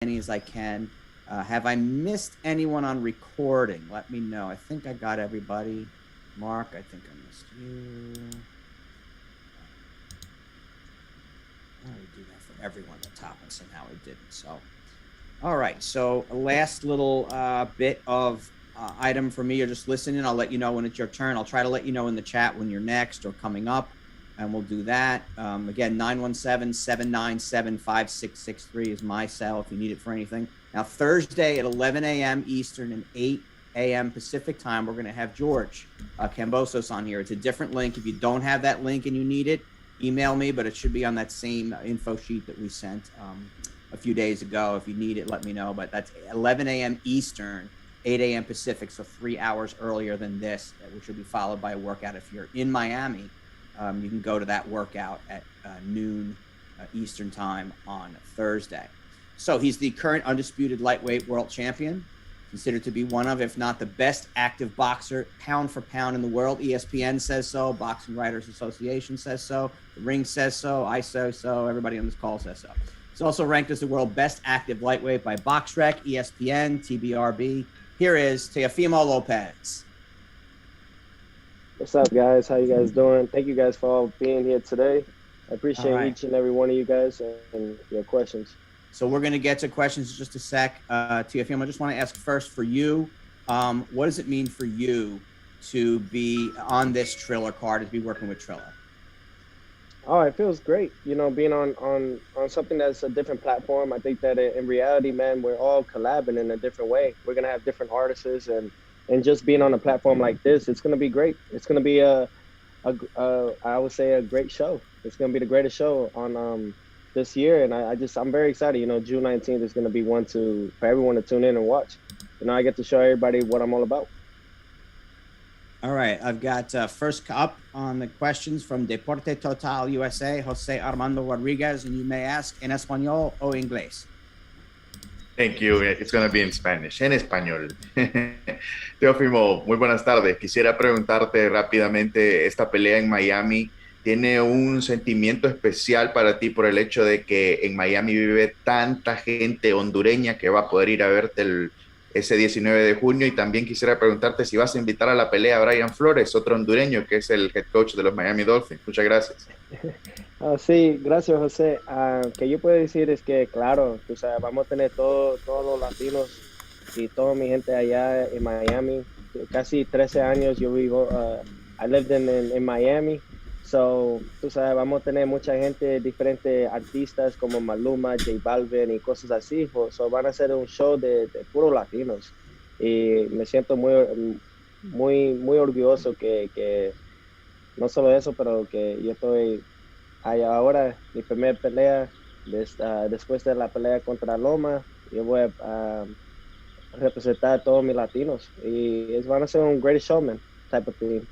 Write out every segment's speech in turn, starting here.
many as I can. Have I missed anyone on recording? Let me know. I think I got everybody. Mark, I think I missed you. I would do that for everyone at the top, and somehow I didn't. So, all right. So, a last little bit of item for me. You're just listening. I'll let you know when it's your turn. I'll try to let you know in the chat when you're next or coming up, and we'll do that. Again, 917-797-5663 is my cell if you need it for anything. Now, Thursday at 11 a.m. Eastern and 8 a.m. Pacific time, we're going to have George Kambosos on here. It's a different link. If you don't have that link and you need it, email me, but it should be on that same info sheet that we sent a few days ago. If you need it, let me know. But that's 11 a.m. Eastern, 8 a.m. Pacific, so 3 hours earlier than this, which will be followed by a workout. If you're in Miami, you can go to that workout at noon Eastern time on Thursday. So he's the current undisputed lightweight world champion, considered to be one of, if not the best active boxer, pound for pound in the world. ESPN says so. Boxing Writers Association says so. The Ring says so. I say so. Everybody on this call says so. He's also ranked as the world best active lightweight by BoxRec, ESPN, TBRB. Here is Teofimo Lopez. What's up, guys? How you guys doing? Thank you guys for all being here today. I appreciate each and every one of you guys and your questions. So we're going to get to questions in just a sec. Teofimo, I just want to ask first for you, what does it mean for you to be on this Triller card, to be working with Triller? Oh, it feels great. You know, being on something that's a different platform. I think that in reality, man, we're all collabing in a different way. We're going to have different artists and just being on a platform like this, it's going to be great. It's going to be I would say a great show. It's going to be the greatest show on this year, and I'm very excited. You know, June 19th is going to be one for everyone to tune in and watch. You know, I get to show everybody what I'm all about. All right, I've got first up on the questions from Deporte Total USA, Jose Armando Rodriguez, and you may ask en español o inglés. Thank you. It's going to be in Spanish, en español. Teofimo, muy buenas tardes. Quisiera preguntarte rápidamente, esta pelea en Miami tiene un sentimiento especial para ti por el hecho de que en Miami vive tanta gente hondureña que va a poder ir a verte ese 19 de junio, y también quisiera preguntarte si vas a invitar a la pelea a Brian Flores, otro hondureño que es el head coach de los Miami Dolphins. Muchas gracias. Sí, gracias, José. Que yo puedo decir es que, claro, tú sabes, vamos a tener todos los latinos y toda mi gente allá en Miami. Casi 13 años yo vivo, I lived in Miami. So, tú sabes, vamos a tener mucha gente, diferentes artistas como Maluma, J Balvin y cosas así. So, van a hacer un show de puros latinos. Y me siento muy orgulloso que no solo eso, pero que yo estoy allá ahora, mi primera pelea, después de la pelea contra Loma, yo voy a representar a todos mis latinos. Y van a ser un great showman type of thing.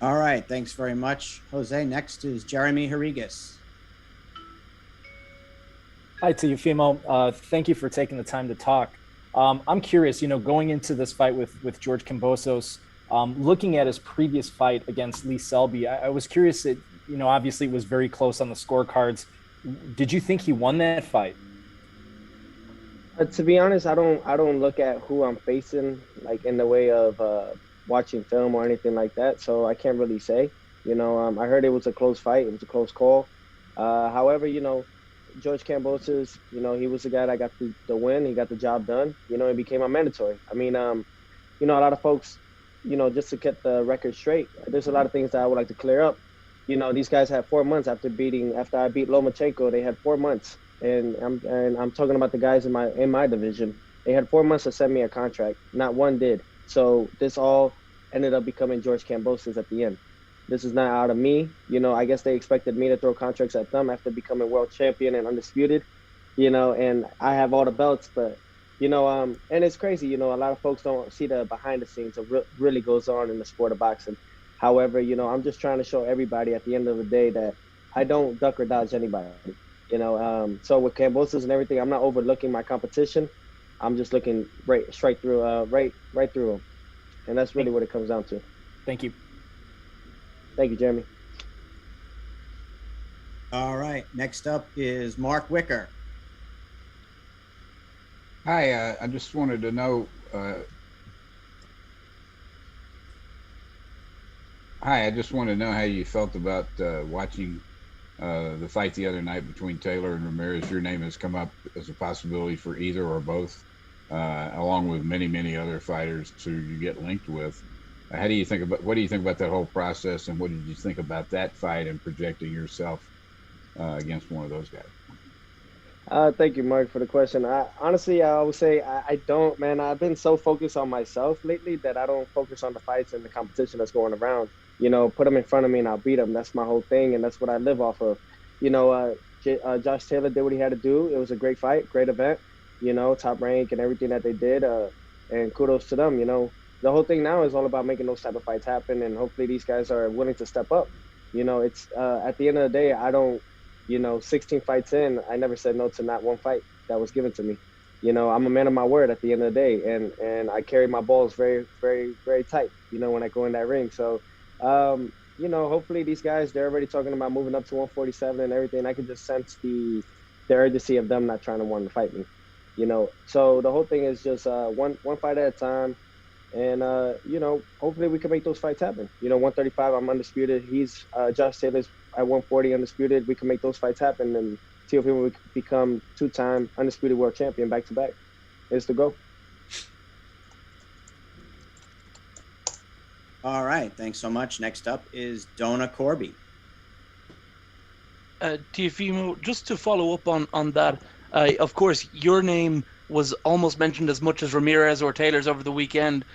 All right, thanks very much, Jose. Next is Jeremy Rodriguez. Hi, Teofimo. Thank you for taking the time to talk. I'm curious, you know, going into this fight with George Kambosos, looking at his previous fight against Lee Selby, I was curious that, you know, obviously it was very close on the scorecards. Did you think he won that fight? To be honest, I don't look at who I'm facing, like in the way of watching film or anything like that, so I can't really say. You know, I heard it was a close fight, it was a close call. However, you know, George Kambosos, you know, he was the guy that got the win. He got the job done. You know, it became a mandatory. I mean, you know, a lot of folks, you know, just to get the record straight, there's a lot of things that I would like to clear up. You know, these guys had 4 months after I beat Lomachenko. They had 4 months, and I'm talking about the guys in my division. They had 4 months to send me a contract. Not one did. So this all ended up becoming George Kambosos at the end. This is not out of me. You know, I guess they expected me to throw contracts at them after becoming world champion and undisputed, you know, and I have all the belts, but, you know, and it's crazy, you know, a lot of folks don't see the behind the scenes of what really goes on in the sport of boxing. However, you know, I'm just trying to show everybody at the end of the day that I don't duck or dodge anybody, you know. So with Kambosos and everything, I'm not overlooking my competition. I'm just looking straight through them. And that's really what it comes down to. Thank you. Thank you, Jeremy. Thank you. Thank you. All right. Next up is Mark Wicker. Hi, I just wanted to know. I just wanted to know how you felt about watching the fight the other night between Taylor and Ramirez. Your name has come up as a possibility for either or both, along with many other fighters who you get linked with. What do you think about that whole process, and what did you think about that fight and projecting yourself against one of those guys? Thank you, Mark, for the question. Honestly, I would say I don't, man. I've been so focused on myself lately that I don't focus on the fights and the competition that's going around. You know, put them in front of me and I'll beat them. That's my whole thing, and that's what I live off of. You know, Josh Taylor did what he had to do. It was a great fight, great event. You know, top rank and everything that they did, and kudos to them. You know, the whole thing now is all about making those type of fights happen, and hopefully these guys are willing to step up. You know, it's at the end of the day, I don't. 16 fights in, I never said no to not one fight that was given to me. You know, I'm a man of my word at the end of the day, and I carry my balls very, very, very tight, when I go in that ring. So, hopefully these guys, they're already talking about moving up to 147 and everything. I can just sense the urgency of them not trying to want to fight me, So the whole thing is just one fight at a time. And, hopefully we can make those fights happen. 135, I'm undisputed. He's Josh Taylor's at 140 undisputed. We can make those fights happen, and Teofimo will become 2-time undisputed world champion back-to-back. It's the goal. All right. Thanks so much. Next up is Donna Corby. Teofimo, just to follow up on that, of course, your name was almost mentioned as much as Ramirez or Taylor's over the weekend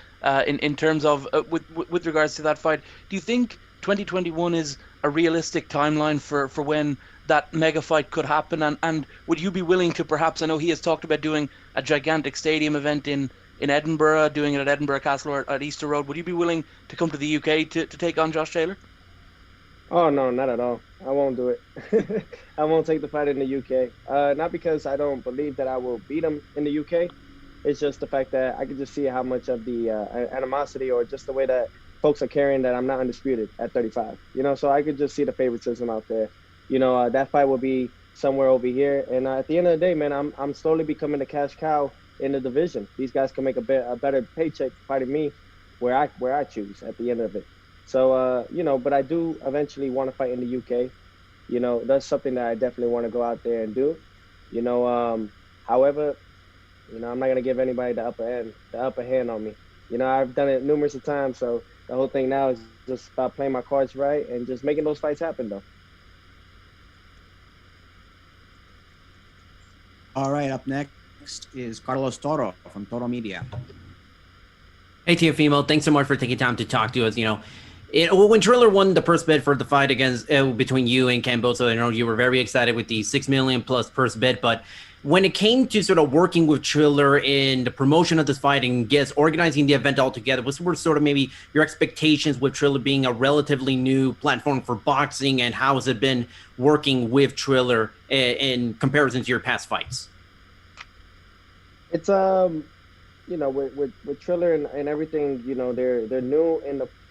in terms of with regards to that fight. Do you think 2021 is a realistic timeline for when that mega fight could happen? And would you be willing to perhaps, I know he has talked about doing a gigantic stadium event in Edinburgh, doing it at Edinburgh Castle or at Easter Road. Would you be willing to come to the UK to take on Josh Taylor? Oh, no, not at all. I won't do it. I won't take the fight in the UK. Not because I don't believe that I will beat him in the UK. It's just the fact that I can just see how much of the animosity or just the way that folks are carrying that I'm not undisputed at 35. So I could just see the favoritism out there. That fight will be somewhere over here. And at the end of the day, man, I'm slowly becoming the cash cow in the division. These guys can make a better paycheck fighting me where I choose at the end of it. So, but I do eventually want to fight in the UK. That's something that I definitely want to go out there and do. However, I'm not going to give anybody the upper hand on me. I've done it numerous of times. So the whole thing now is just about playing my cards right and just making those fights happen, though. All right, up next is Carlos Toro from Toro Media. Hey, Teofimo, thanks so much for taking time to talk to us. When Triller won the purse bid for the fight against between you and Kambosos, I know you were very excited with the $6 million plus purse bid, but when it came to sort of working with Triller in the promotion of this fight and organizing the event altogether, what were sort of maybe your expectations with Triller being a relatively new platform for boxing, and how has it been working with Triller in comparison to your past fights? It's with Triller and everything, they're new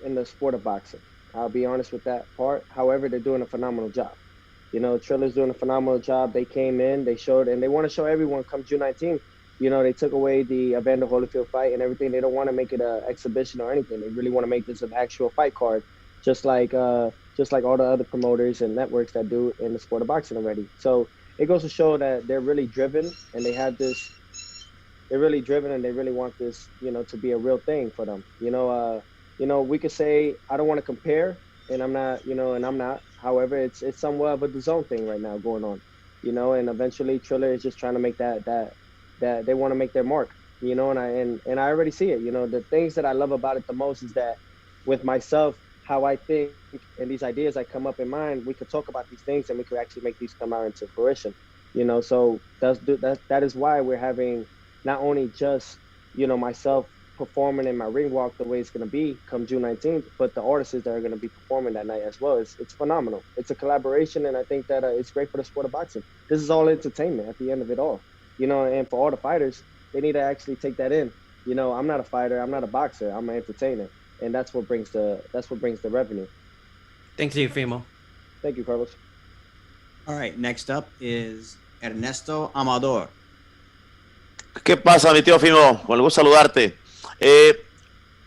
in the sport of boxing. I'll be honest with that part. However, they're doing a phenomenal job. Triller's doing a phenomenal job. They came in, they showed, and they want to show everyone come June 19th. They took away the Evander Holyfield fight and everything. They don't want to make it an exhibition or anything. They really want to make this an actual fight card, just like all the other promoters and networks that do in the sport of boxing already. So it goes to show that they're really driven, and they have this. They're really driven, and they really want this, to be a real thing for them. We could say I don't want to compare, and I'm not, and I'm not. However, it's somewhat of a DAZN thing right now going on, and eventually Triller is just trying to make that they want to make their mark, and I already see it. The things that I love about it the most is that with myself, how I think and these ideas I come up in mind, we could talk about these things and we could actually make these come out into fruition, so that is why we're having not only just, myself performing in my ring walk the way it's going to be come June 19th, but the artists that are going to be performing that night as well. It's phenomenal. It's a collaboration, and I think that it's great for the sport of boxing. This is all entertainment at the end of it all, and for all the fighters, they need to actually take that in. I'm not a fighter. I'm not a boxer. I'm an entertainer, and that's what brings the revenue. Thanks, Teofimo. Thank you, Carlos. All right, next up is Ernesto Amador. ¿Qué pasa, mi Teofimo? Con el gusto saludarte.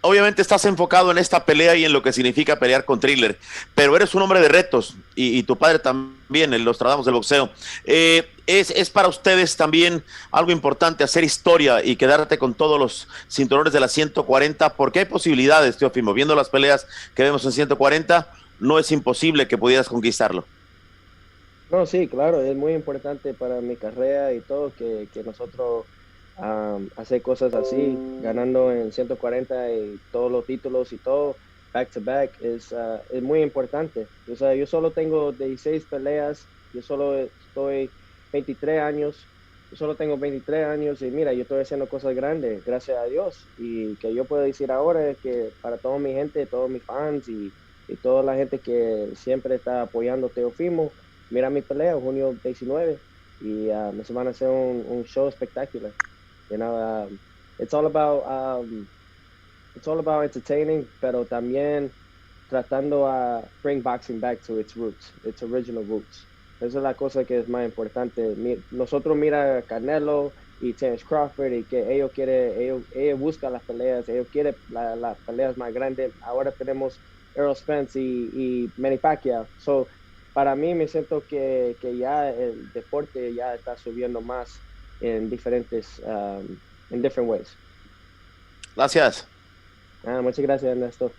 Obviamente estás enfocado en esta pelea y en lo que significa pelear con Thriller, pero eres un hombre de retos y tu padre también, el Nostradamus del boxeo. Es para ustedes también algo importante hacer historia y quedarte con todos los cinturones de las 140, porque hay posibilidades, Teofimo. Viendo las peleas que vemos en 140, no es imposible que pudieras conquistarlo. No, sí, claro, es muy importante para mi carrera y todo que nosotros hacer cosas así, ganando en 140 y todos los títulos y todo, back to back, es muy importante. O sea, yo solo tengo 16 peleas, yo solo estoy 23 años, yo solo tengo 23 años y mira, yo estoy haciendo cosas grandes, gracias a Dios. Y que yo puedo decir ahora es que para toda mi gente, todos mis fans y toda la gente que siempre está apoyando a Teofimo, mira mi pelea, junio 19, y me van a hacer un show espectacular. You know, it's all about entertaining, pero también tratando a bring boxing back to its roots, its original roots. Esa es la cosa que es más importante. Nosotros mira Canelo y Terence Crawford y que ellos buscan las peleas, ellos quieren las peleas más grandes. Ahora tenemos Errol Spence y Manny Pacquiao. So, para mí me siento que ya el deporte ya está subiendo más en diferentes, in different ways. Gracias. Muchas gracias, Ernesto.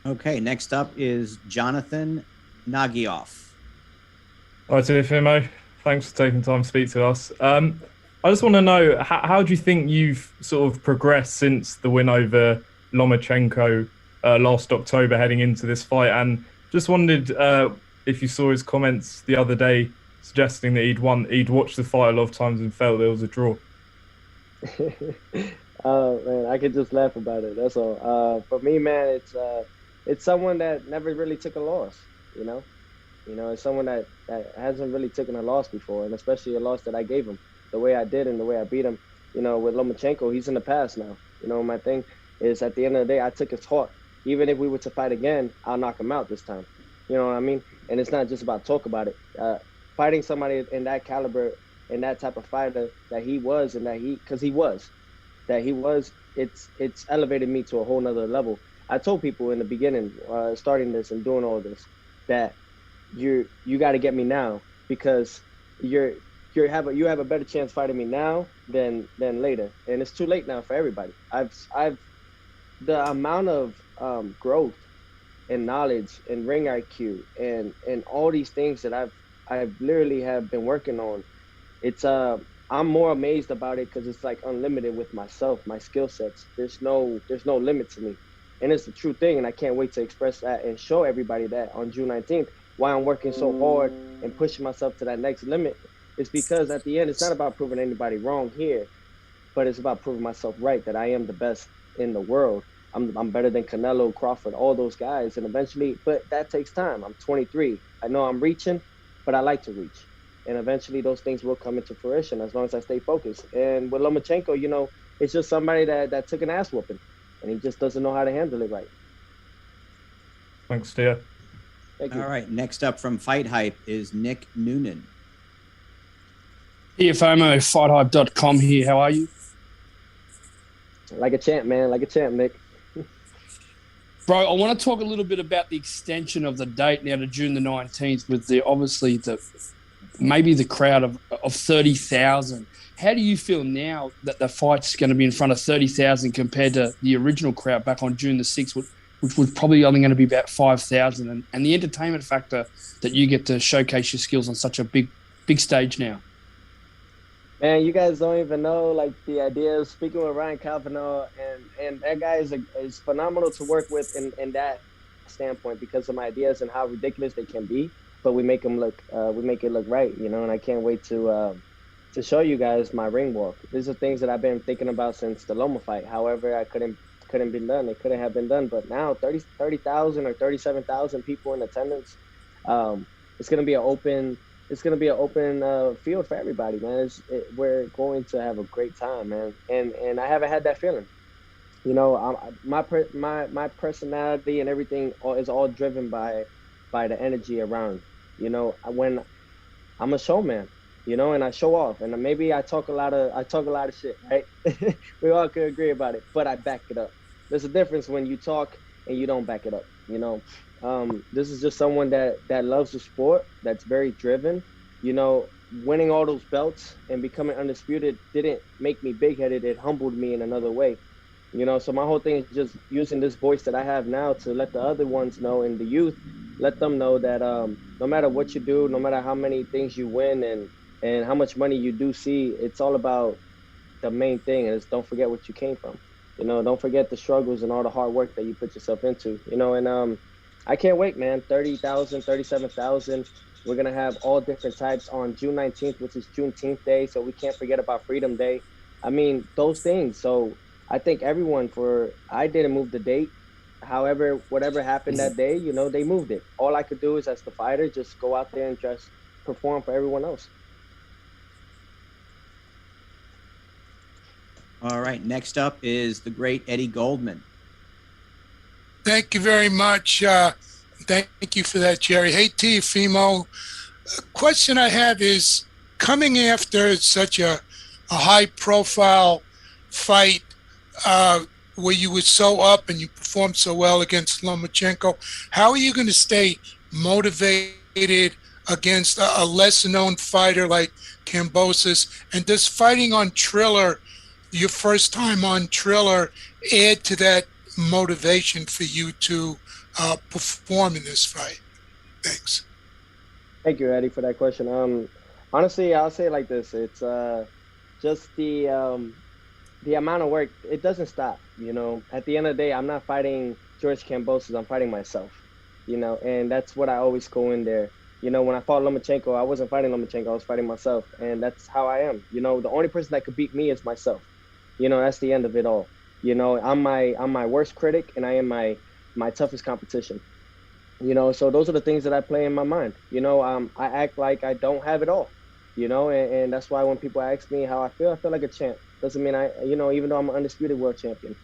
Okay, next up is Jonathan Nagioff. Hi, Teofimo. Thanks for taking time to speak to us. I just want to know, how do you think you've sort of progressed since the win over Lomachenko last October heading into this fight? And just wondered if you saw his comments the other day suggesting that he'd watched the fight a lot of times and felt there was a draw. Oh man, I could just laugh about it. That's all. For me, man, it's someone that never really took a loss. You know, it's someone that hasn't really taken a loss before, and especially a loss that I gave him the way I did and the way I beat him. You know, with Lomachenko, he's in the past now. You know, my thing is at the end of the day, I took his heart. Even if we were to fight again, I'll knock him out this time. You know what I mean? And it's not just about talk about it. Fighting somebody in that caliber and that type of fighter that he was, and it's elevated me to a whole nother level. I told people in the beginning, starting this and doing all this, that you got to get me now, because you have a better chance fighting me now than later, and it's too late now for everybody. The amount of growth and knowledge and ring IQ and all these things that I've literally have been working on. It's I'm more amazed about it because it's like unlimited with myself, my skill sets. There's no limit to me, and it's the true thing. And I can't wait to express that and show everybody that on June 19th. Why I'm working so hard and pushing myself to that next limit is because at the end, it's not about proving anybody wrong here, but it's about proving myself right, that I am the best in the world. I'm better than Canelo, Crawford, all those guys, and eventually, but that takes time. I'm 23. I know I'm reaching, but I like to reach. And eventually those things will come into fruition as long as I stay focused. And with Lomachenko, you know, it's just somebody that took an ass whooping, and he just doesn't know how to handle it right. Thanks, Teo. Thank you. All right, next up from Fight Hype is Nick Noonan. Teofimo, FightHype.com here. How are you? Like a champ, man. Like a champ, Nick. Bro, I want to talk a little bit about the extension of the date now to June the 19th with maybe the crowd of 30,000. How do you feel now that the fight's going to be in front of 30,000 compared to the original crowd back on June the 6th, which was probably only going to be about 5,000, and the entertainment factor that you get to showcase your skills on such a big stage now? Man, you guys don't even know, like, the idea of speaking with Ryan Calvino, and that guy is phenomenal to work with in that standpoint because of my ideas and how ridiculous they can be, but we make it look right, you know. And I can't wait to show you guys my ring walk. These are things that I've been thinking about since the Loma fight. However, I couldn't be done. It couldn't have been done, but now 30,000 or 37,000 people in attendance. It's gonna be an open field for everybody, man. We're going to have a great time, man. And I haven't had that feeling. You know, my personality and everything is all driven by by the energy around. You know, when I'm a showman, you know, and I show off, and maybe I talk a lot of shit, right? We all could agree about it, but I back it up. There's a difference when you talk and you don't back it up. You know, this is just someone that loves the sport, that's very driven. You know, winning all those belts and becoming undisputed didn't make me big headed. It humbled me in another way. You know, so my whole thing is just using this voice that I have now to let the other ones know, and the youth, let them know that no matter what you do, no matter how many things you win and how much money you do see, it's all about the main thing is don't forget what you came from. You know, don't forget the struggles and all the hard work that you put yourself into. You know, and I can't wait, man. 30,000, 37,000. We're going to have all different types on June 19th, which is Juneteenth Day, so we can't forget about Freedom Day. I mean, those things. So I think everyone I didn't move the date. However, whatever happened that day, you know, they moved it. All I could do is, as the fighter, just go out there and just perform for everyone else. All right, next up is the great Eddie Goldman. Thank you very much. Thank you for that, Jerry. Hey, Teofimo. A question I have is, coming after such a high-profile fight where you were so up and you performed so well against Lomachenko, how are you going to stay motivated against a lesser-known fighter like Kambosos? And does fighting on Triller, your first time on Triller, add to that motivation for you to perform in this fight? Thanks. Thank you, Eddie, for that question. Honestly, I'll say it like this. It's just the amount of work. It doesn't stop, you know. At the end of the day, I'm not fighting George Kambosos. I'm fighting myself, you know, and that's what I always go in there. You know, when I fought Lomachenko, I wasn't fighting Lomachenko. I was fighting myself, and that's how I am. You know, the only person that could beat me is myself. You know, that's the end of it all. You know, I'm my worst critic, and I am my toughest competition. You know, so those are the things that I play in my mind. You know, I act like I don't have it all. You know, and that's why when people ask me how I feel like a champ. Doesn't mean you know, even though I'm an undisputed world champion.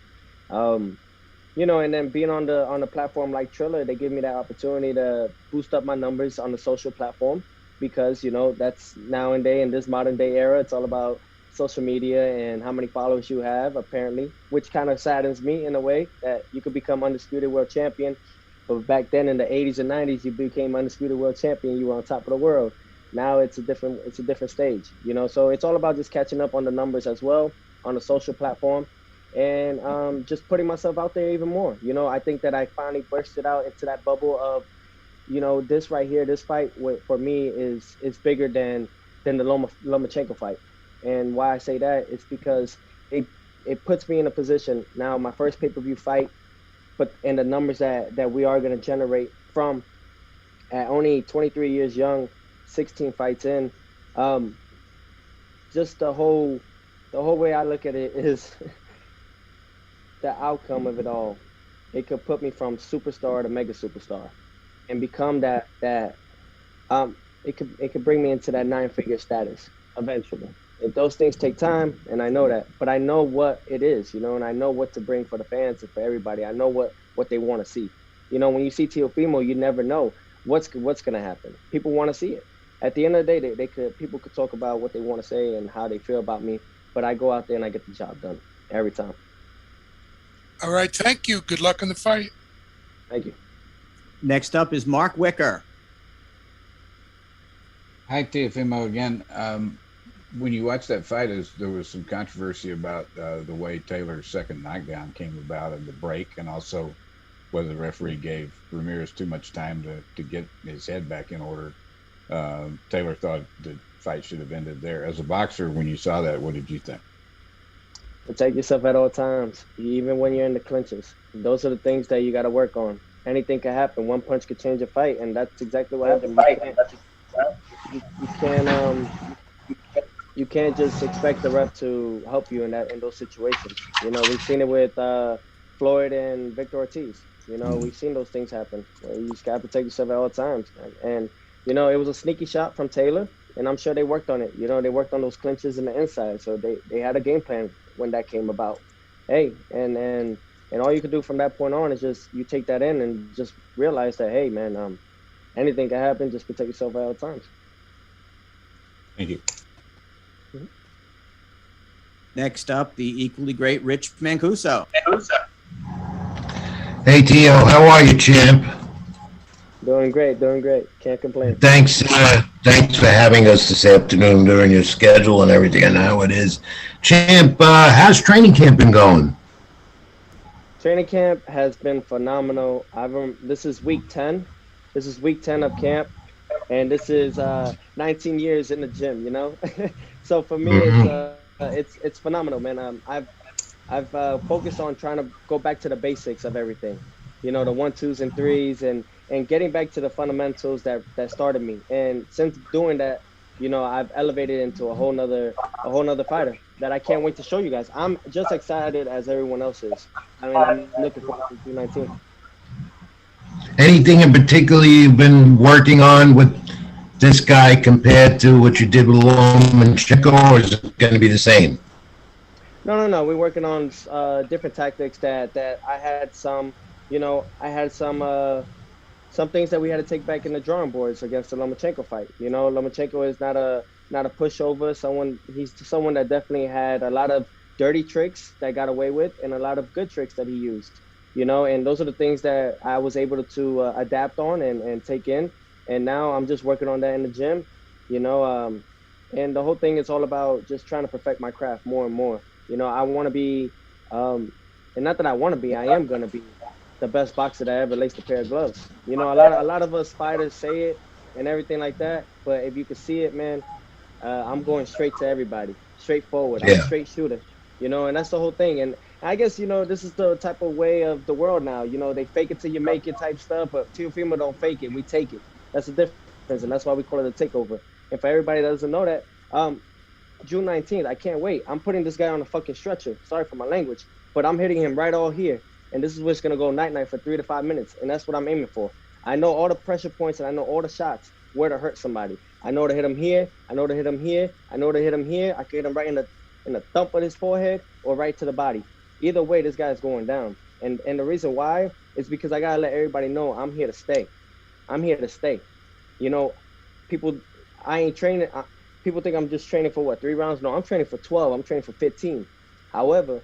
You know, and then being on the platform like Triller, they give me that opportunity to boost up my numbers on the social platform, because, you know, that's nowadays in this modern day era, it's all about social media and how many followers you have, apparently, which kind of saddens me in a way that you could become undisputed world champion. But back then in the 80s and 90s, you became undisputed world champion. You were on top of the world. Now it's a different stage, you know. So it's all about just catching up on the numbers as well on the social platform, and just putting myself out there even more. You know, I think that I finally bursted out into that bubble of, you know, this right here, this fight for me is bigger than the Lomachenko fight. And why I say that is because it puts me in a position now, my first pay-per-view fight, but and the numbers that we are going to generate from at only 23 years young, 16 fights in, just the whole way I look at it is the outcome of it all. It could put me from superstar to mega superstar, and become that it could bring me into that 9-figure status eventually. If those things take time, and I know that, but I know what it is, you know, and I know what to bring for the fans and for everybody. I know what they want to see. You know, when you see Teofimo, you never know what's going to happen. People want to see it. At the end of the day, people could talk about what they want to say and how they feel about me, but I go out there and I get the job done every time. All right, thank you. Good luck in the fight. Thank you. Next up is Mark Wicker. Hi, Teofimo again. When you watched that fight, there was some controversy about the way Taylor's second knockdown came about in the break, and also whether the referee gave Ramirez too much time to get his head back in order. Taylor thought the fight should have ended there. As a boxer, when you saw that, what did you think? Protect yourself at all times, even when you're in the clinches. Those are the things that you got to work on. Anything can happen. One punch could change a fight, and that's exactly what happened. You can't just expect the ref to help you in those situations. You know, we've seen it with Floyd and Victor Ortiz. You know, we've seen those things happen. You just got to protect yourself at all times. And you know, it was a sneaky shot from Taylor, and I'm sure they worked on it. You know, they worked on those clinches in the inside, so they had a game plan when that came about. Hey, and all you can do from that point on is just you take that in and just realize that, hey, man, anything can happen. Just protect yourself at all times. Thank you. Next up, the equally great Rich Mancuso. Hey, Tio, how are you, champ? Doing great. Can't complain. Thanks for having us this afternoon during your schedule and everything. I know how it is. Champ, how's training camp been going? Training camp has been phenomenal. This is week 10. This is week 10 of camp, and this is 19 years in the gym. You know, so for me, it's phenomenal, man. I've focused on trying to go back to the basics of everything. You know, the 1, 2s, and 3s, and getting back to the fundamentals that started me. And since doing that, you know, I've elevated into a whole nother fighter that I can't wait to show you guys. I'm just excited as everyone else is. I mean, I'm looking forward to 2019. Anything in particular you've been working on with this guy compared to what you did with Lomachenko, or is it going to be the same? No. We're working on different tactics that I had some, you know, some things that we had to take back in the drawing boards against the Lomachenko fight. You know, Lomachenko is not a pushover. He's someone that definitely had a lot of dirty tricks that got away with and a lot of good tricks that he used. You know, and those are the things that I was able to adapt on and take in. And now I'm just working on that in the gym, you know, and the whole thing is all about just trying to perfect my craft more and more. You know, I want to be, and not that I want to be, I am going to be the best boxer that ever laced a pair of gloves. You know, a lot of us fighters say it and everything like that, but if you can see it, man, I'm going straight to everybody, straightforward. I'm a straight shooter, you know, and that's the whole thing. And I guess, you know, this is the type of way of the world now. You know, they fake it till you make it type stuff, but Teofimo don't fake it. We take it. That's the difference, and that's why we call it a takeover. And for everybody that doesn't know that, June 19th, I can't wait. I'm putting this guy on a fucking stretcher. Sorry for my language, but I'm hitting him right all here. And this is what's going to go night-night for 3 to 5 minutes, and that's what I'm aiming for. I know all the pressure points, and I know all the shots, where to hurt somebody. I know to hit him here. I know to hit him here. I know to hit him here. I can hit him right in the thump of his forehead or right to the body. Either way, this guy's going down. And the reason why is because I got to let everybody know I'm here to stay. I'm here to stay. You know, people think I'm just training for 3 rounds? No, I'm training for 12. I'm training for 15. However,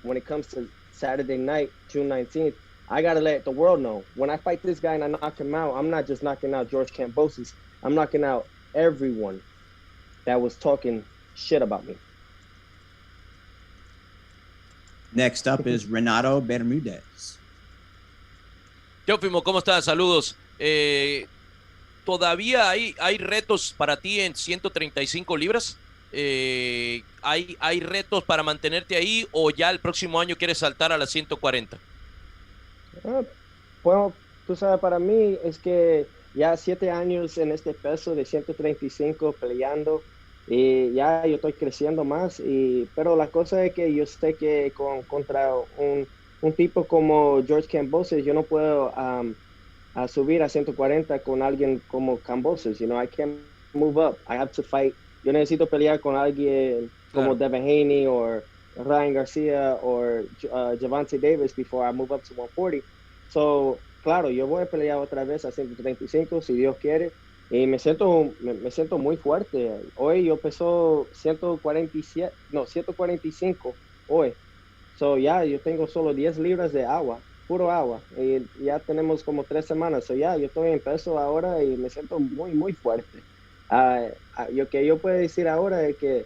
when it comes to Saturday night, June 19th, I got to let the world know. When I fight this guy and I knock him out, I'm not just knocking out George Kambosos. I'm knocking out everyone that was talking shit about me. Next up is Renato Bermudez. Teofimo, ¿cómo estás? Saludos. ¿Todavía hay retos para ti en 135 libras? ¿Hay retos para mantenerte ahí o ya el próximo año quieres saltar a las 140? Bueno, tú sabes, para mí es que ya 7 años en este peso de 135 peleando y ya yo estoy creciendo más, pero la cosa es que yo sé que contra un tipo como George Kambosos yo no puedo a subir a 140 con alguien como Kambosos. You know, I can't move up. I have to fight. Yo necesito pelear con alguien como Devin Haney or Ryan Garcia or Gervonta Davis before I move up to 140. So, claro, yo voy a pelear otra vez a 135 si Dios quiere. Y me siento muy fuerte. Hoy yo peso 145 hoy. So, yo tengo solo 10 libras de agua. Puro agua, y ya tenemos como 3 semanas, yo estoy en peso ahora y me siento muy, muy fuerte. Lo que yo puedo decir ahora es que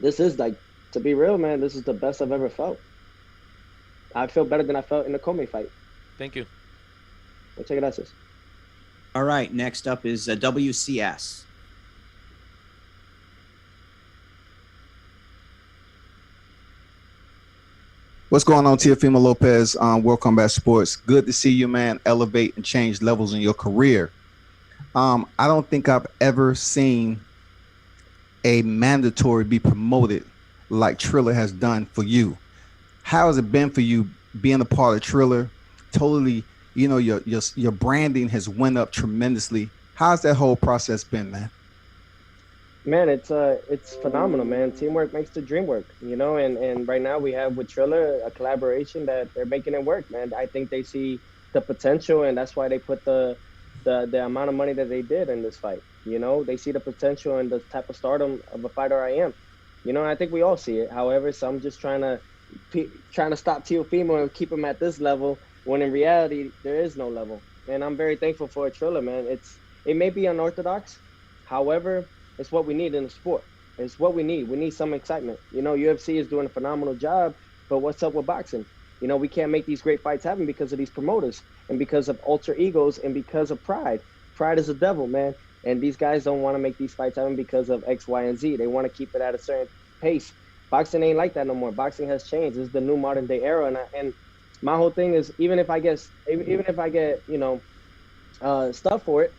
this is like, to be real, man, this is the best I've ever felt. I feel better than I felt in the Comey fight. Thank you. Muchas gracias. All right, next up is WCS. What's going on, Teofimo Lopez on World Combat Sports? Good to see you, man, elevate and change levels in your career. I don't think I've ever seen a mandatory be promoted like Triller has done for you. How has it been for you being a part of Triller? Totally, you know, your branding has went up tremendously. How's that whole process been, man? Man, it's phenomenal, man. Teamwork makes the dream work, you know, and right now we have with Triller a collaboration that they're making it work, man. I think they see the potential, and that's why they put the amount of money that they did in this fight. You know, they see the potential and the type of stardom of a fighter I am. You know, I think we all see it. However, some just trying to stop Teofimo and keep him at this level, when in reality there is no level. And I'm very thankful for Triller, man. It may be unorthodox, however, it's what we need in the sport. It's what we need. We need some excitement. You know, UFC is doing a phenomenal job, but what's up with boxing? You know, we can't make these great fights happen because of these promoters and because of alter egos and because of pride. Pride is a devil, man. And these guys don't want to make these fights happen because of X, Y, and Z. They want to keep it at a certain pace. Boxing ain't like that no more. Boxing has changed. This is the new modern day era. And my whole thing is, even if I get, you know, stuff for it,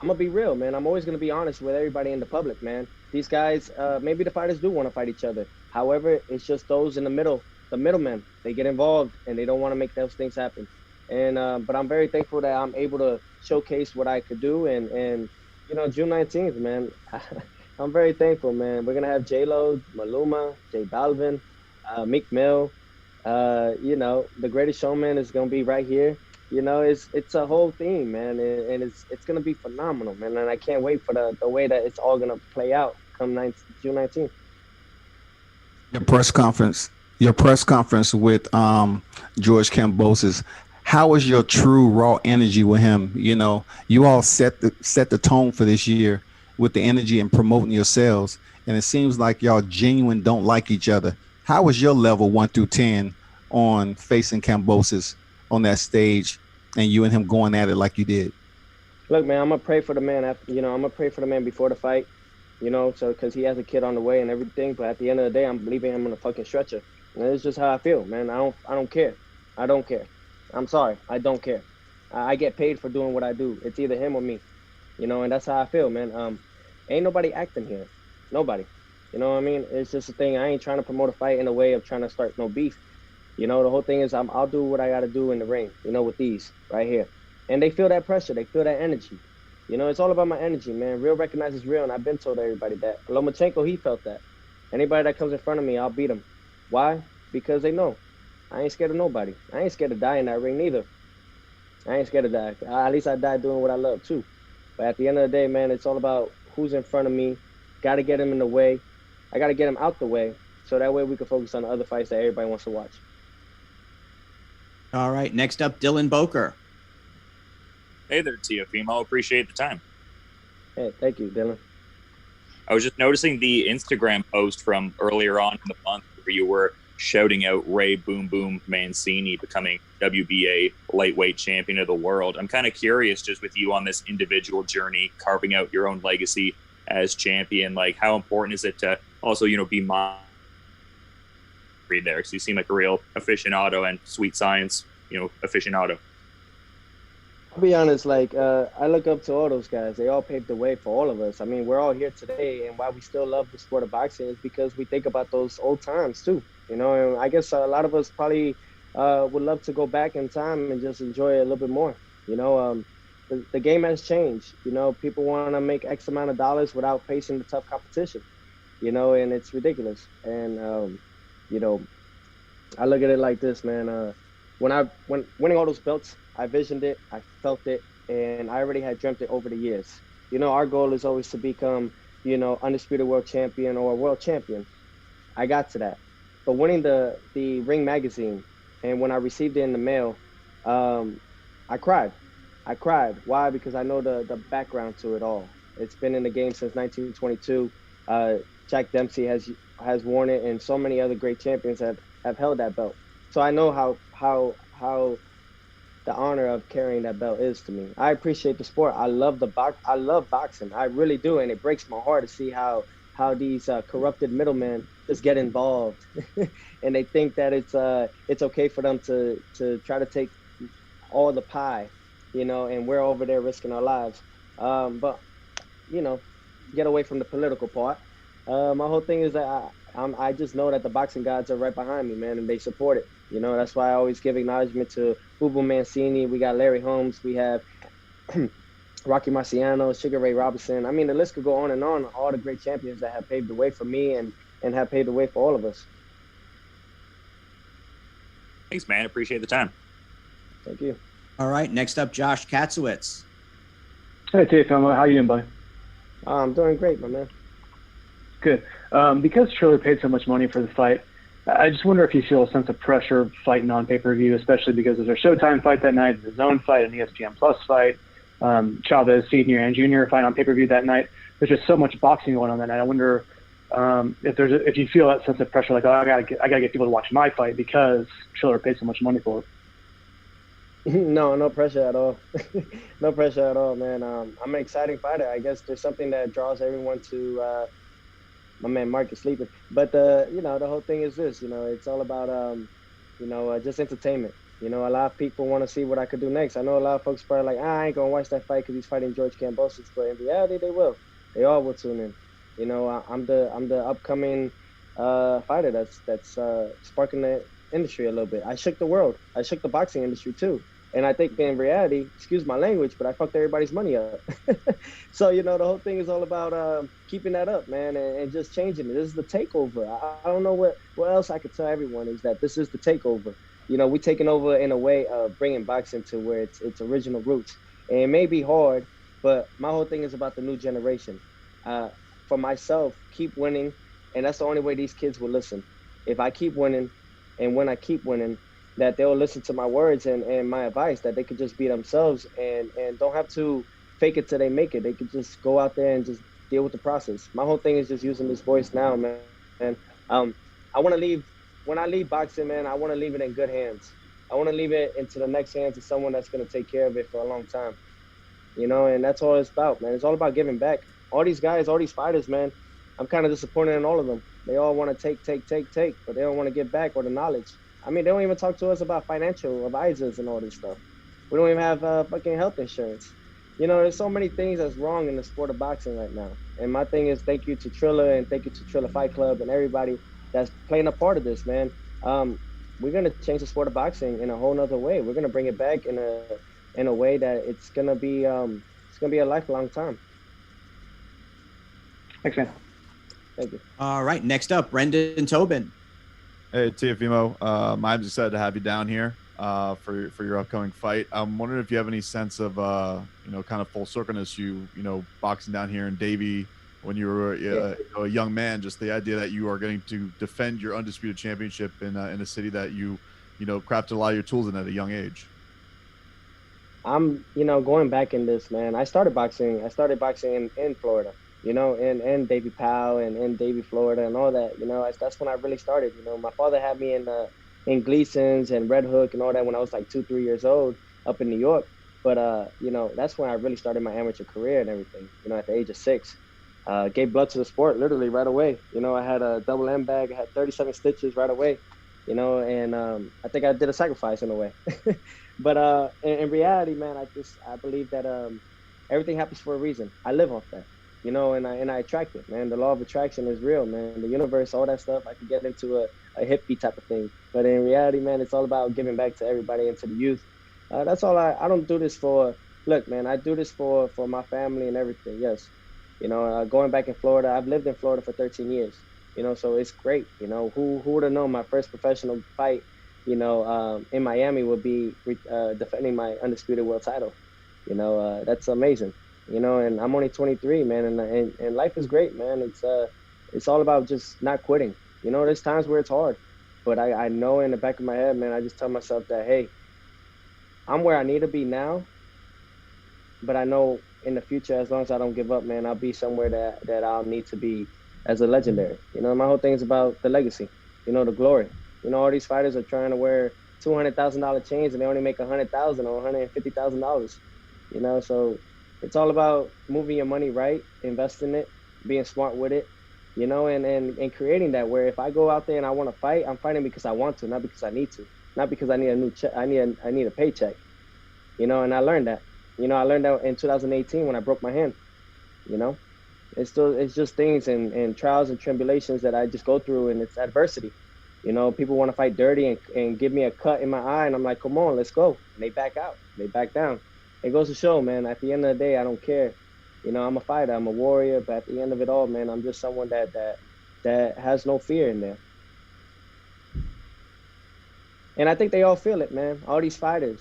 I'm gonna be real, man. I'm always gonna be honest with everybody in the public, man. These guys, maybe the fighters do want to fight each other. However, it's just those in the middle, the middlemen. They get involved and they don't want to make those things happen. And but I'm very thankful that I'm able to showcase what I could do. And you know, June 19th, man. I'm very thankful, man. We're gonna have J-Lo, Maluma, J Balvin, Meek Mill. You know, the Greatest Showman is gonna be right here. You know, it's a whole theme, man, and it's gonna be phenomenal, man. And I can't wait for the way that it's all gonna play out come June 19th. Your press conference with George Kambosos. How was your true raw energy with him? You know, you all set the tone for this year with the energy and promoting yourselves, and it seems like y'all genuine don't like each other. How was your level 1 through 10 on facing Kambosos on that stage, and you and him going at it like you did? Look, man, I'm gonna pray for the man after. You know, I'm gonna pray for the man before the fight. You know, so because he has a kid on the way and everything. But at the end of the day, I'm leaving him on a fucking stretcher. And it's just how I feel, man. I don't care. I don't care. I'm sorry. I don't care. I get paid for doing what I do. It's either him or me. You know, and that's how I feel, man. Ain't nobody acting here. Nobody. You know what I mean? It's just a thing. I ain't trying to promote a fight in a way of trying to start no beef. You know, the whole thing is I'll do what I got to do in the ring, you know, with these right here. And they feel that pressure. They feel that energy. You know, it's all about my energy, man. Real recognizes real, and I've been told everybody that. Lomachenko, he felt that. Anybody that comes in front of me, I'll beat him. Why? Because they know. I ain't scared of nobody. I ain't scared to die in that ring neither. I ain't scared to die. At least I die doing what I love, too. But at the end of the day, man, it's all about who's in front of me. Got to get him in the way. I got to get him out the way so that way we can focus on the other fights that everybody wants to watch. All right, next up, Dylan Boker. Hey there, Teofimo. Appreciate the time. Hey, thank you, Dylan. I was just noticing the Instagram post from earlier on in the month where you were shouting out Ray Boom Boom Mancini becoming WBA lightweight champion of the world. I'm kind of curious, just with you on this individual journey, carving out your own legacy as champion, like how important is it to also, you know, be there, because you seem like a real aficionado and sweet science, you know, aficionado. I'll be honest, like, I look up to all those guys. They all paved the way for all of us. I mean, we're all here today, and why we still love the sport of boxing is because we think about those old times, too. You know, and I guess a lot of us probably would love to go back in time and just enjoy it a little bit more. You know, the game has changed. You know, people want to make X amount of dollars without facing the tough competition, you know, and it's ridiculous. And, you know, I look at it like this, man. When winning all those belts, I visioned it, I felt it, and I already had dreamt it over the years. You know, our goal is always to become, you know, undisputed world champion or a world champion. I got to that. But winning the Ring magazine, and when I received it in the mail, I cried. I cried. Why? Because I know the background to it all. It's been in the game since 1922. Jack Dempsey has worn it, and so many other great champions have held that belt. So I know how the honor of carrying that belt is to me. I appreciate the sport. I love I love boxing. I really do, and it breaks my heart to see how these corrupted middlemen just get involved, and they think that it's okay for them to try to take all the pie, you know, and we're over there risking our lives. But you know, get away from the political part. My whole thing is that I just know that the boxing gods are right behind me, man, and they support it. You know, that's why I always give acknowledgement to Boo Mancini. We got Larry Holmes. We have Rocky Marciano, Sugar Ray Robinson. I mean, the list could go on and on. All the great champions that have paved the way for me and have paved the way for all of us. Thanks, man. Appreciate the time. Thank you. All right, next up, Josh Katzowitz. Hey, Teofimo, how you doing, buddy? I'm doing great, my man. Good. Because Triller paid so much money for the fight, I just wonder if you feel a sense of pressure fighting on pay-per-view, especially because there's a Showtime fight that night, the Zone fight, an ESPN Plus fight, Chavez Senior and Junior fight on pay-per-view that night. There's just so much boxing going on that night. I wonder if you feel that sense of pressure, like, oh, I gotta get people to watch my fight because Triller paid so much money for it. No pressure at all. No pressure at all, man. I'm an exciting fighter. I guess there's something that draws everyone to my man Mark is sleeping. But the whole thing is this, it's all about just entertainment. A lot of people want to see what I could do next. I know a lot of folks probably like, I ain't gonna watch that fight because he's fighting George Kambosos, but in reality they will. They all will tune in. I'm the upcoming fighter that's sparking the industry a little bit. I shook the world. I shook the boxing industry too. And I think in reality, excuse my language, but I fucked everybody's money up. So, the whole thing is all about keeping that up, man, and just changing it. This is the takeover. I don't know what else I could tell everyone is that this is the takeover. We're taking over in a way of bringing boxing to where its original roots. And it may be hard, but my whole thing is about the new generation. For myself, keep winning, and that's the only way these kids will listen. If I keep winning, and when I keep winning, that they'll listen to my words and my advice, that they could just be themselves and don't have to fake it till they make it. They could just go out there and just deal with the process. My whole thing is just using this voice now, man. And I want to leave, when I leave boxing, man, I want to leave it in good hands. I want to leave it into the next hands of someone that's going to take care of it for a long time. And that's all it's about, man. It's all about giving back. All these guys, all these fighters, man, I'm kind of disappointed in all of them. They all want to take, but they don't want to give back or the knowledge. I mean, they don't even talk to us about financial advisors and all this stuff. We don't even have fucking health insurance. There's so many things that's wrong in the sport of boxing right now. And my thing is thank you to Triller and thank you to Triller Fight Club and everybody that's playing a part of this, man. We're going to change the sport of boxing in a whole nother way. We're going to bring it back in a way that it's going to be a lifelong time. Thanks, man. Thank you. All right, next up, Brendan Tobin. Hey, Teofimo. I'm excited to have you down here for your upcoming fight. I'm wondering if you have any sense of, kind of full circleness, boxing down here in Davie when you were a young man, just the idea that you are getting to defend your undisputed championship in a city that you crafted a lot of your tools in at a young age. I'm, going back in this, man. I started boxing in Florida. In Davie Powell and in Davie, Florida and all that, that's when I really started. My father had me in Gleason's and Red Hook and all that when I was like 2-3 years old up in New York. But, that's when I really started my amateur career and everything, at the age of 6. Gave blood to the sport literally right away. I had a double M bag. I had 37 stitches right away, and I think I did a sacrifice in a way. But in reality, man, I believe that everything happens for a reason. I live off that. And I attract it, man. The law of attraction is real, man. The universe, all that stuff, I could get into a hippie type of thing. But in reality, man, it's all about giving back to everybody and to the youth. That's all I don't do this for. Look, man, I do this for my family and everything, yes. Going back in Florida, I've lived in Florida for 13 years, so it's great. Who would have known my first professional fight, in Miami would be defending my undisputed world title. That's amazing. And I'm only 23, man, and life is great, man. It's all about just not quitting. There's times where it's hard, but I know in the back of my head, man, I just tell myself that, hey, I'm where I need to be now, but I know in the future, as long as I don't give up, man, I'll be somewhere that I'll need to be as a legendary. My whole thing is about the legacy, the glory. All these fighters are trying to wear $200,000 chains and they only make $100,000 or $150,000, so it's all about moving your money right, investing it, being smart with it, and creating that where if I go out there and I want to fight, I'm fighting because I want to, not because I need to, not because I need a new check. I need a paycheck, and I learned that. I learned that in 2018 when I broke my hand. It's just things and trials and tribulations that I just go through, and it's adversity. People want to fight dirty and give me a cut in my eye, and I'm like, come on, let's go. And they back out, they back down. It goes to show, man, at the end of the day, I don't care. I'm a fighter, I'm a warrior, but at the end of it all, man, I'm just someone that has no fear in there. And I think they all feel it, man. All these fighters,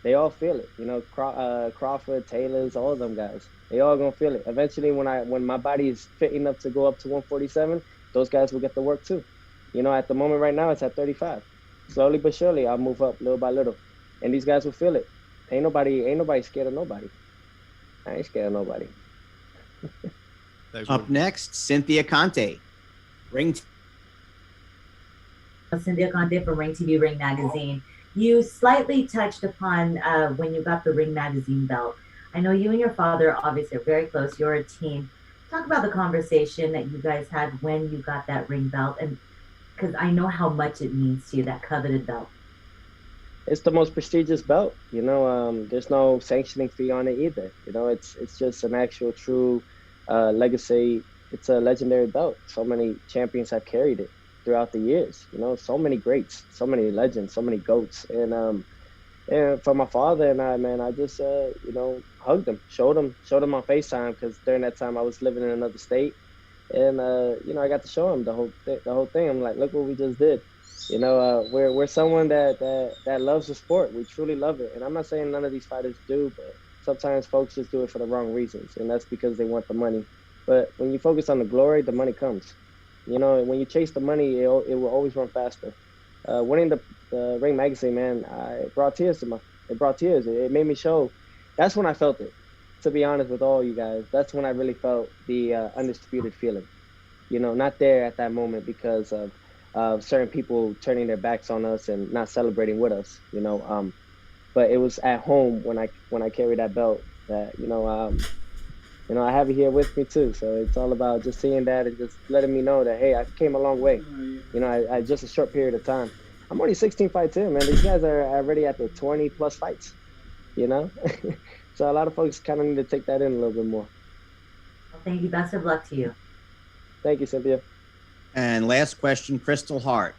they all feel it. You know, Crawford, Taylor's, all of them guys. They all gonna feel it. Eventually, when my body is fit enough to go up to 147, those guys will get the work too. You know, at the moment right now, it's at 35. Slowly but surely, I'll move up little by little, and these guys will feel it. Ain't nobody scared of nobody. I ain't scared of nobody. Up next, Cynthia Conte, Cynthia Conte from Ring TV, Ring Magazine. You slightly touched upon when you got the Ring Magazine belt. I know you and your father obviously are very close. You're a team. Talk about the conversation that you guys had when you got that ring belt, and because I know how much it means to you, that coveted belt. It's the most prestigious belt. You know, there's no sanctioning fee on it either. You know, it's just an actual true legacy. It's a legendary belt. So many champions have carried it throughout the years. You know, so many greats, so many legends, so many GOATs. And for my father and I, man, I just you know, hugged him, showed him on FaceTime, because during that time I was living in another state, and you know, I got to show him the whole thing. I'm like, look what we just did. You know, we're someone that loves the sport. We truly love it, and I'm not saying none of these fighters do, but sometimes folks just do it for the wrong reasons, and that's because they want the money. But when you focus on the glory, the money comes. You know, when you chase the money, it will always run faster. Winning the Ring Magazine, man, it brought tears to it brought tears. It made me show. That's when I felt it. To be honest with all you guys, that's when I really felt the undisputed feeling. You know, not there at that moment because of certain people turning their backs on us and not celebrating with us. You know, but it was at home when I carried that belt that you know I have it here with me too. So it's all about just seeing that and just letting me know that, hey, I came a long way. You know, I just a short period of time. I'm only 16 fights in, man. These guys are already at the 20 plus fights, you know? So a lot of folks kind of need to take that in a little bit more. Well, thank you. Best of luck to you. Thank you, Cynthia. And last question, Crystal Hart.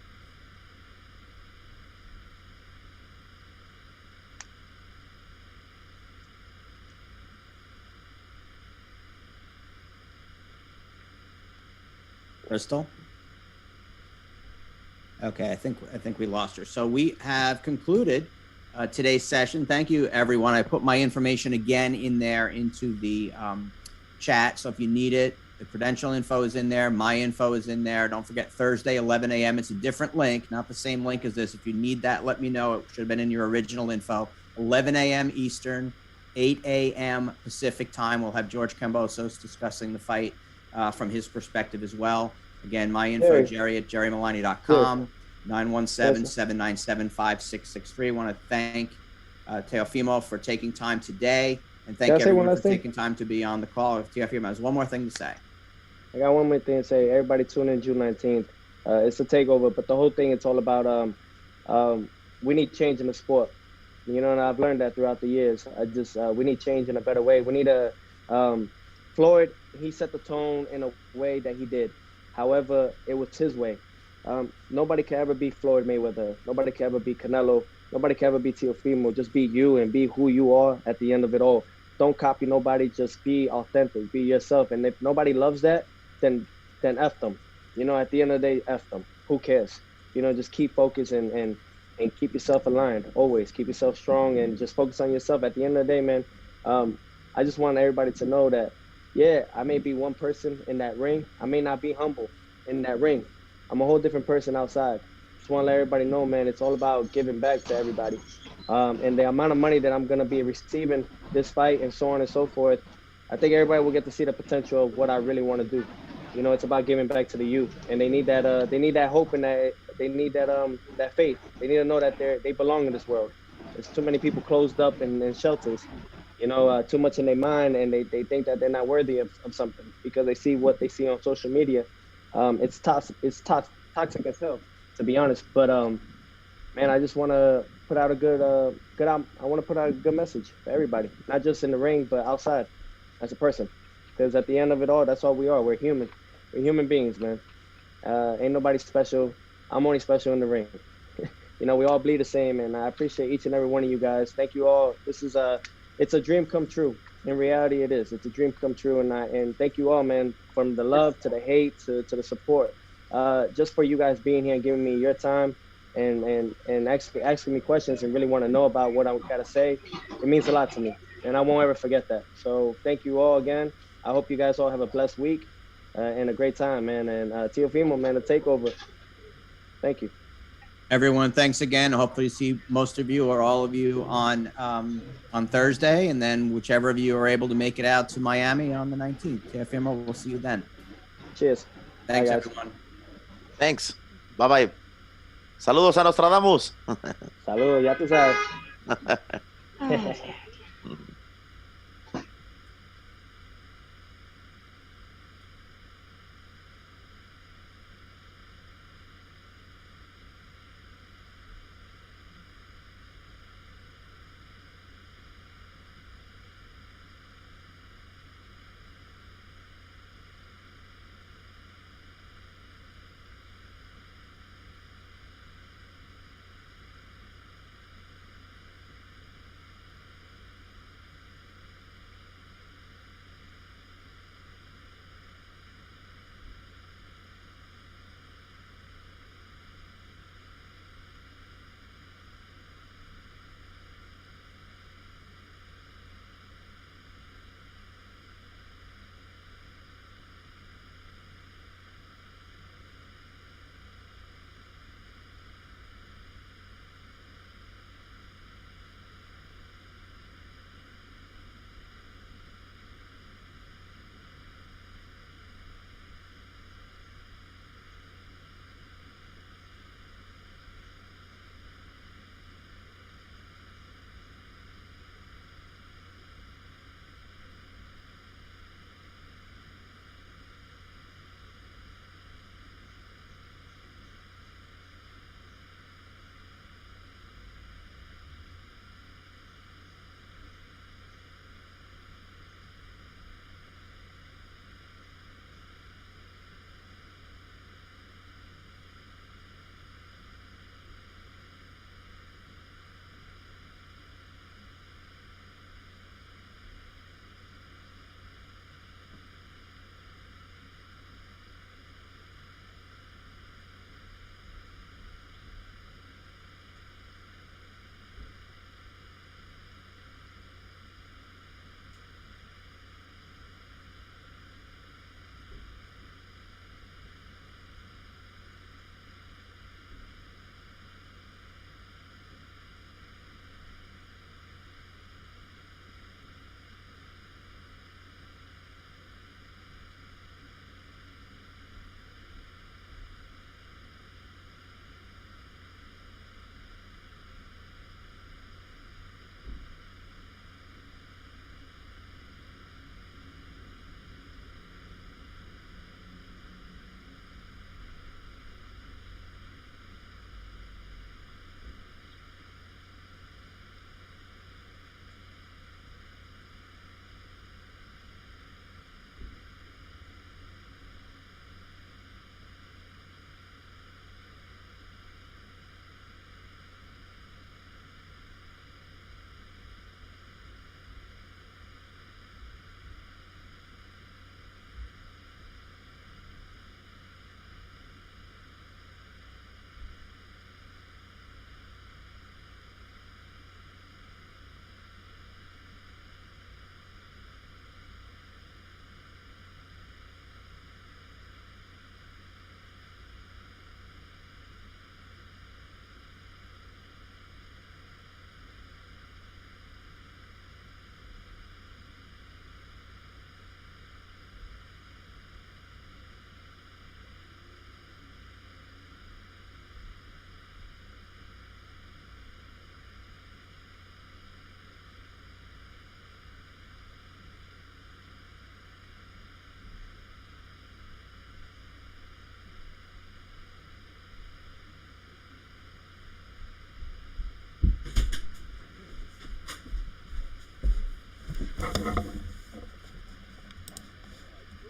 Crystal? Okay, I think we lost her. So we have concluded today's session. Thank you, everyone. I put my information again in there into the chat. So if you need it, the credential info is in there. My info is in there. Don't forget Thursday, 11 a.m. It's a different link, not the same link as this. If you need that, let me know. It should have been in your original info. 11 a.m. Eastern, 8 a.m. Pacific time. We'll have George Kambosos discussing the fight from his perspective as well. Again, my info, Jerry at jerrymalani.com, 917-797-5663. I want to thank Teofimo for taking time today, and thank everyone for taking time to be on the call. Teofimo, there's one more thing to say. I got one more thing to say. Everybody tune in June 19th. It's a takeover, but the whole thing, it's all about we need change in the sport. You know, and I've learned that throughout the years. We need change in a better way. We need Floyd, he set the tone in a way that he did. However, it was his way. Nobody can ever be Floyd Mayweather. Nobody can ever be Canelo. Nobody can ever be Teofimo. Just be you and be who you are at the end of it all. Don't copy nobody. Just be authentic. Be yourself. And if nobody loves that, then F them. You know, at the end of the day, F them. Who cares? You know, just keep focused and keep yourself aligned. Always keep yourself strong and just focus on yourself. At the end of the day, man, I just want everybody to know that, yeah, I may be one person in that ring. I may not be humble in that ring. I'm a whole different person outside. Just want to let everybody know, man, it's all about giving back to everybody. And the amount of money that I'm going to be receiving this fight and so on and so forth, I think everybody will get to see the potential of what I really want to do. You know, it's about giving back to the youth, and they need that hope and that they need that faith. They need to know that they belong in this world. There's too many people closed up in shelters. You know, too much in their mind, and they think that they're not worthy of something because they see what they see on social media. It's toxic as hell, to be honest. But man, I just want to put out a I want to put out a good message for everybody, not just in the ring, but outside as a person. Because at the end of it all, that's all we are. We're human. We're human beings, man. Ain't nobody special. I'm only special in the ring. You know, we all bleed the same, and I appreciate each and every one of you guys. Thank you all. This is it's a dream come true. In reality, it is. It's a dream come true, and thank you all, man, from the love to the hate to the support. Just for you guys being here and giving me your time and asking me questions and really want to know about what I'm gotta say. It means a lot to me, and I won't ever forget that. So thank you all again. I hope you guys all have a blessed week and a great time, man. And Teofimo, man, the takeover. Thank you. Everyone, thanks again. Hopefully see most of you or all of you on Thursday, and then whichever of you are able to make it out to Miami on the 19th. Teofimo, we'll see you then. Cheers. Thanks, Bye, guys. everyone. Thanks. Bye bye. Saludos a Nostradamus. Saludos, ya tú sabes.